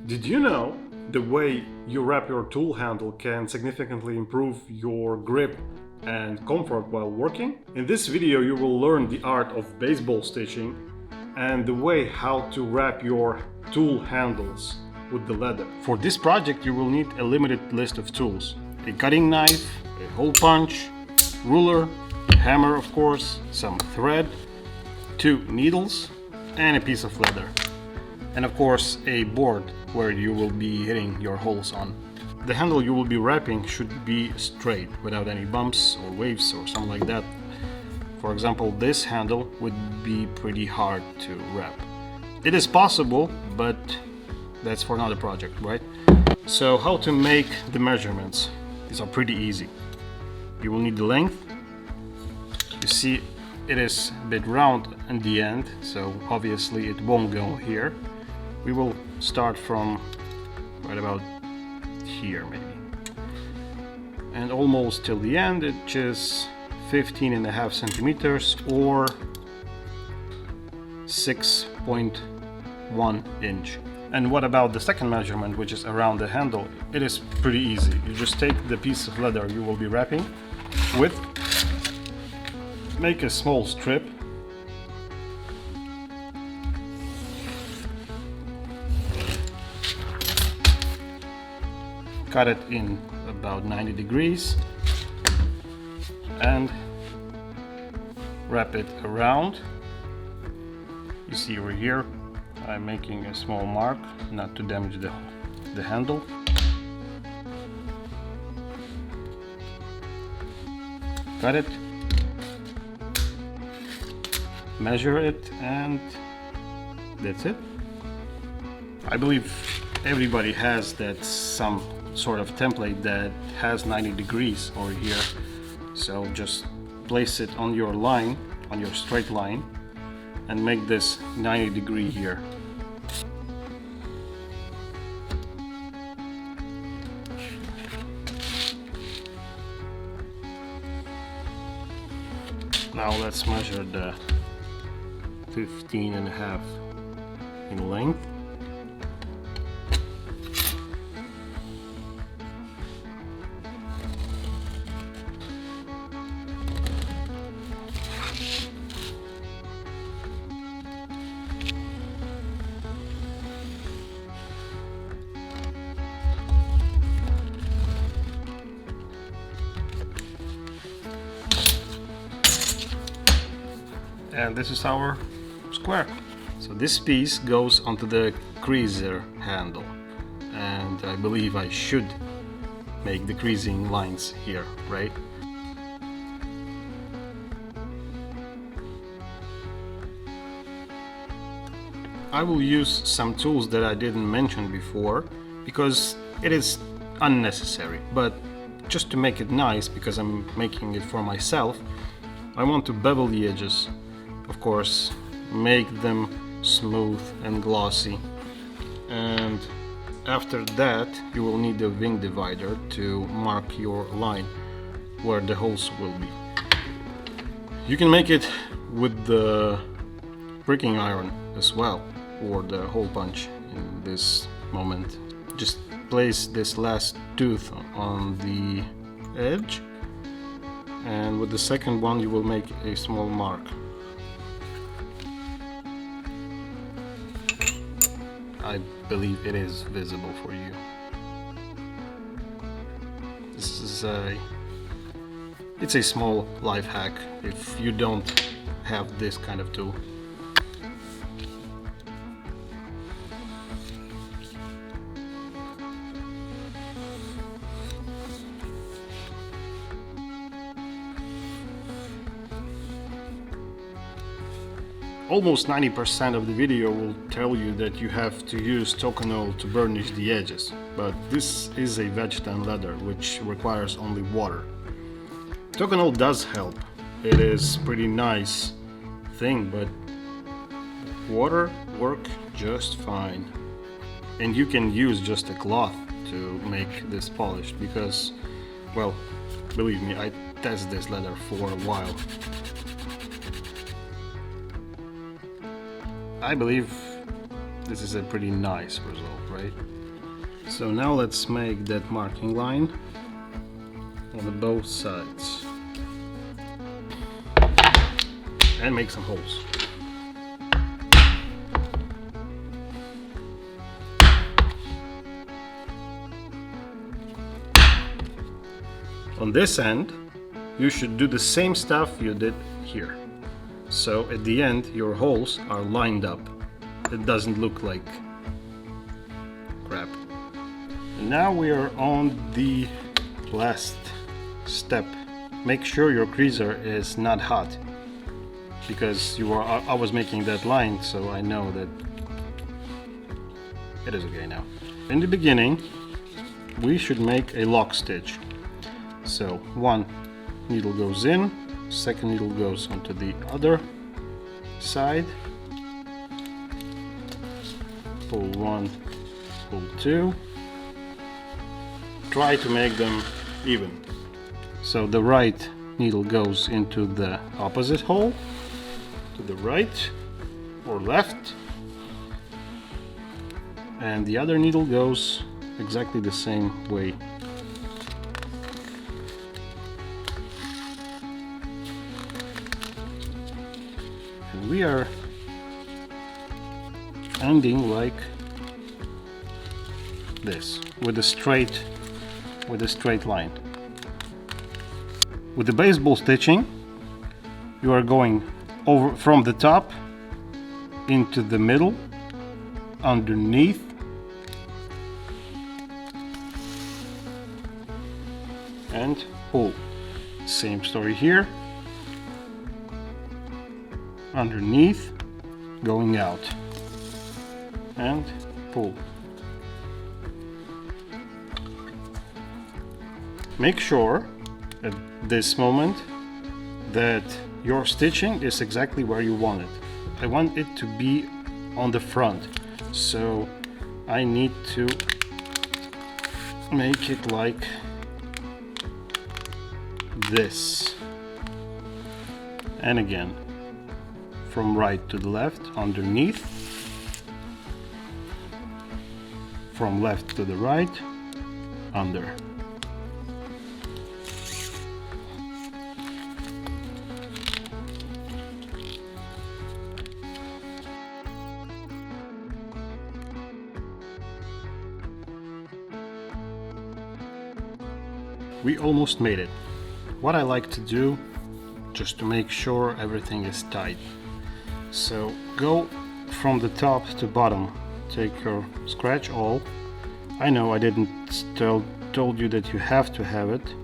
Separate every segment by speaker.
Speaker 1: Did you know the way you wrap your tool handle can significantly improve your grip and comfort while working? In this video you will learn the art of baseball stitching and the way how to wrap your tool handles with the leather. For this project you will need a limited list of tools: a cutting knife, a hole punch, ruler, a hammer of course, some thread, 2 needles and a piece of leather. And of course a board where you will be hitting your holes on. The handle you will be wrapping should be straight, without any bumps or waves or something like that. For example, this handle would be pretty hard to wrap. It is possible, but that's for another project, right? So how to make the measurements? These are pretty easy. You will need the length. You see it is a bit round in the end, so obviously it won't go here. We will start from right about here maybe, and almost till the end, which is 15.5 centimeters or 6.1 inch. And what about the second measurement, which is around the handle? It is pretty easy. You just take the piece of leather you will be wrapping with, make a small strip, cut it in about 90 degrees and wrap it around. You see over here I'm making a small mark not to damage the handle. Cut it, measure it, and that's it. I believe everybody has that some sort of template that has 90 degrees over here, so just place it on your line, on your straight line, and make this 90 degree here. Now let's measure the 15.5 in length. And this is our square. So this piece goes onto the creaser handle, and I believe I should make the creasing lines here, right? I will use some tools that I didn't mention before because it is unnecessary, but just to make it nice, because I'm making it for myself, I want to bevel the edges. Of course, make them smooth and glossy, and after that you will need a wing divider to mark your line where the holes will be. You can make it with the pricking iron as well, or the hole punch. In this moment, just place this last tooth on the edge, and with the second one you will make a small mark. I believe it is visible for you. This is it's a small life hack if you don't have this kind of tool. Almost 90% of the video will tell you that you have to use toconol to burnish the edges, but this is a vegetan leather which requires only water. Toconol does help, it is pretty nice thing, but water works just fine. And you can use just a cloth to make this polished because, well, believe me, I tested this leather for a while. I believe this is a pretty nice result, right? So now let's make that marking line on both sides and make some holes. On this end, you should do the same stuff you did here. So at the end, your holes are lined up. It doesn't look like crap. And now we are on the last step. Make sure your creaser is not hot, because I was making that line, so I know that it is okay now. In the beginning, we should make a lock stitch. So one needle goes in, second needle goes onto the other side, pull one, pull two. Try to make them even. So the right needle goes into the opposite hole, to the right or left, and the other needle goes exactly the same way. And we are ending like this, with a straight line. With the baseball stitching, you are going over from the top into the middle, underneath, and pull. Same story here. Underneath, going out, and pull. Make sure at this moment that your stitching is exactly where you want it. I want it to be on the front, so I need to make it like this. And again, from right to the left, underneath, from left to the right, under. We almost made it. What I like to do, just to make sure everything is tight. So go from the top to bottom, take your scratch awl. I know I didn't told you that you have to have it,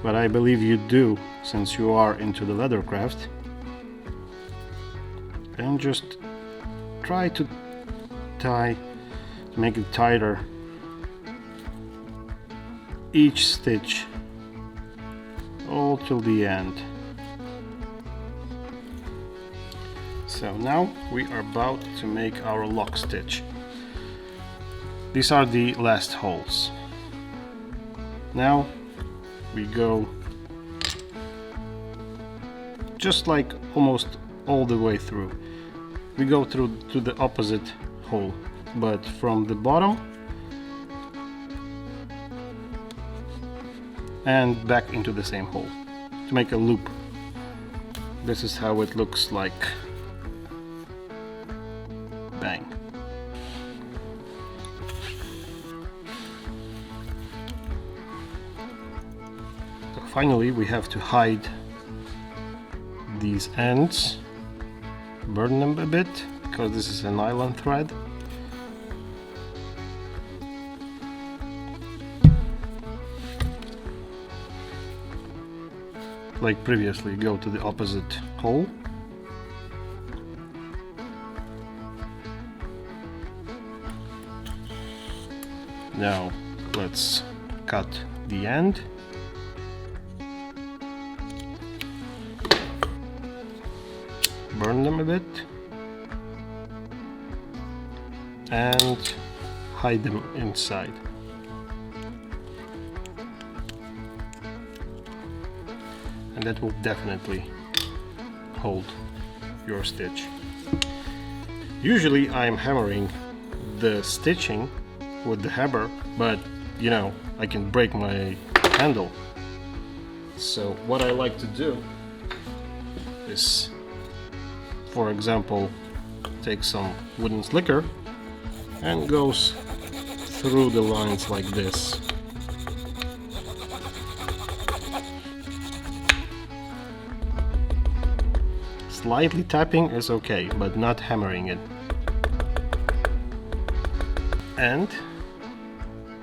Speaker 1: but I believe you do, since you are into the leather craft. And just try to make it tighter each stitch all till the end. So now we are about to make our lock stitch. These are the last holes. Now we go just like almost all the way through. We go through to the opposite hole, but from the bottom and back into the same hole to make a loop. This is how it looks like. Bang. So finally we have to hide these ends, burn them a bit, because this is a nylon thread. Like previously, go to the opposite hole. Now let's cut the end. Burn them a bit and hide them inside. And that will definitely hold your stitch. Usually I'm hammering the stitching with the hammer, but you know, I can break my handle. So what I like to do is, for example, take some wooden slicker and goes through the lines like this. Slightly tapping is okay, but not hammering it. And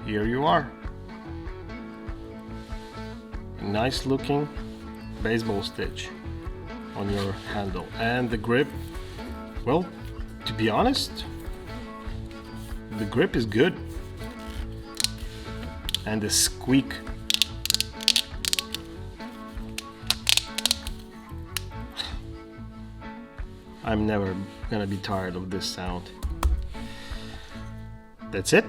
Speaker 1: here you are. A nice looking baseball stitch on your handle. And the grip, well, to be honest, the grip is good. And the squeak. I'm never gonna be tired of this sound. That's it.